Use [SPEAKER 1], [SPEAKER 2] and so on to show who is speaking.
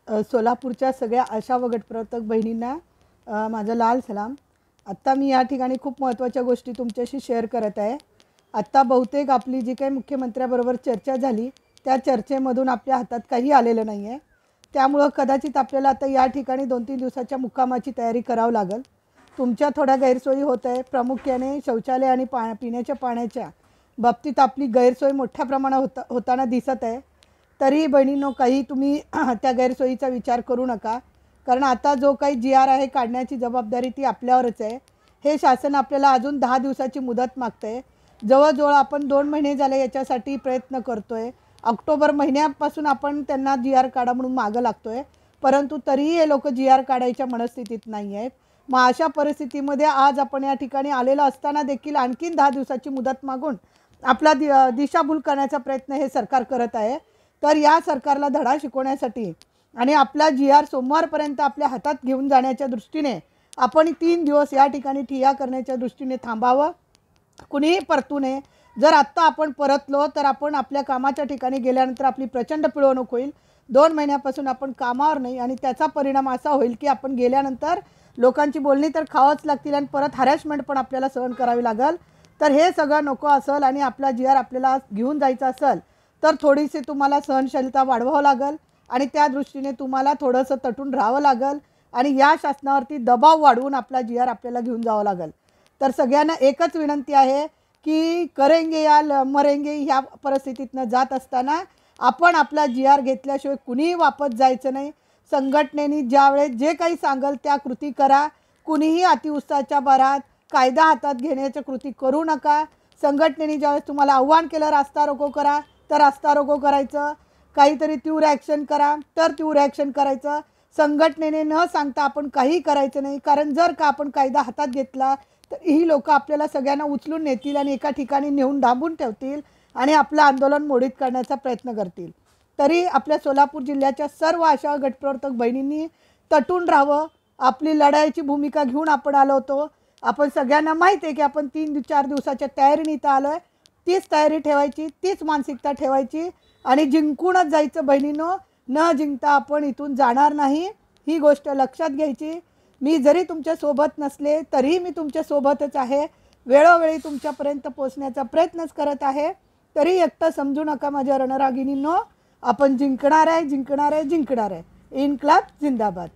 [SPEAKER 1] सोलापूरच्या सगळ्या आशा व गटप्रवर्तक बहिणींना माझा लाल सलाम। आत्ता मी या ठिकाणी खूप महत्त्वाच्या गोष्टी तुमच्याशी शेअर करत आहे। आत्ता बहुतेक आपली जी काही मुख्यमंत्र्याबरोबर चर्चा झाली त्या चर्चेमधून आपल्या हातात काही आलेलं नाही आहे। त्यामुळं कदाचित आपल्याला आता या ठिकाणी 2-3 दिवसाच्या मुक्कामाची तयारी करावी लागेल। तुमच्या थोड्या गैरसोयी होत आहे, प्रामुख्याने शौचालय आणि पिण्याच्या पाण्याच्या बाबतीत आपली गैरसोय मोठ्या प्रमाणात होताना दिसत आहे। तरी बहिणींनो, काही तुम्ही त्या गैरसोयीचा विचार करू नका, कारण आता जो काही GR आहे काढण्याची जबाबदारी ती आपल्यावरच आहे। हे शासन आपल्याला अजून 10 दिवसाची मुदत मागते। जवळजवळ आपण 2 महिने झाले याच्यासाठी प्रयत्न करतोय। ऑक्टोबर महिन्यापासून आपण त्यांना GR काढा म्हणून मागं लागतोय, परंतु तरीही हे लोक GR काढायच्या मनस्थितीत नाही आहेत। मग अशा परिस्थितीमध्ये आज आपण या ठिकाणी आलेलो असताना देखील आणखीन 10 दिवसाची मुदत मागून आपला दिशाभूल करण्याचा प्रयत्न हे सरकार करत आहे। तर या सरकारला धडा शिकवण्यासाठी आणि आपला GR सोमवारपर्यंत आपल्या हातात घेऊन जाण्याच्या दृष्टीने आपण 3 दिवस या ठिकाणी ठिय्या करण्याच्या दृष्टीने थांबावं। कुणीही परतू नये। जर आत्ता आपण परतलो तर आपण आपल्या कामाच्या ठिकाणी गेल्यानंतर आपली प्रचंड पिळवणूक होईल। 2 महिन्यापासून आपण कामावर नाही आणि त्याचा परिणाम असा होईल की आपण गेल्यानंतर लोकांची बोलणी तर खावंच लागतील आणि परत हॅरॅसमेंट पण आपल्याला सहन करावी लागेल। तर हे सगळं नको असेल आणि आपला GR आपल्याला घेऊन जायचा असेल तर थोडीशी तुम्हाला सहनशीलता वाढवावं लागेल आणि त्या दृष्टीने तुम्हाला थोडंसं तटून राहावं लागेल आणि या शासनावरती दबाव वाढवून आपला GR आपल्याला घेऊन जावं लागेल। तर सगळ्यांना एकच विनंती आहे की करेंगे या मरेंगे ह्या परिस्थितीतनं जात असताना आपण आपला GR घेतल्याशिवाय कुणीही वापस जायचं नाही। संघटनेने ज्यावेळेस जे काही सांगेल त्या कृती करा। कुणीही अतिउत्साहाच्या भरात कायदा हातात घेण्याच्या कृती करू नका। संघटनेने ज्यावेळेस तुम्हाला आव्हान केलं रास्ता रोको करा तर रास्ता रोको करायचं, काहीतरी तीव्र ॲक्शन करा तर तीव्र ॲक्शन करायचं। संघटनेने न सांगता आपण काही करायचं नाही, कारण जर का आपण कायदा हातात घेतला तर ही लोक आपल्याला सगळ्यांना उचलून नेतील आणि एका ठिकाणी नेऊन डांबून ठेवतील आणि आपलं आंदोलन मोडीत करण्याचा प्रयत्न करतील। तरी आपल्या सोलापूर जिल्ह्याच्या सर्व आशा गटप्रवर्तक बहिणींनी तटून राहावं। आपली लढाईची भूमिका घेऊन आपण आलो होतो। आपण सगळ्यांना माहिती आहे की आपण 3-4 दिवसाच्या तयारीने इथं आलो आहे। तीच तयारी ठेवायची, तीच मानसिकता ठेवायची आणि जिंकूनच जायचं बहिणींनो। न जिंकता आपण इथून जाणार नाही, ही गोष्ट लक्षात घ्यायची। मी जरी तुमच्यासोबत नसले तरीही मी तुमच्यासोबतच आहे। वेळोवेळी तुमच्यापर्यंत पोहोचण्याचा प्रयत्नच करत आहे। तरी एकटं समजू नका माझ्या रणरागिणींनो, आपण जिंकणार आहे, जिंकणार आहे, जिंकणार आहे। इन्क्लाब जिंदाबाद।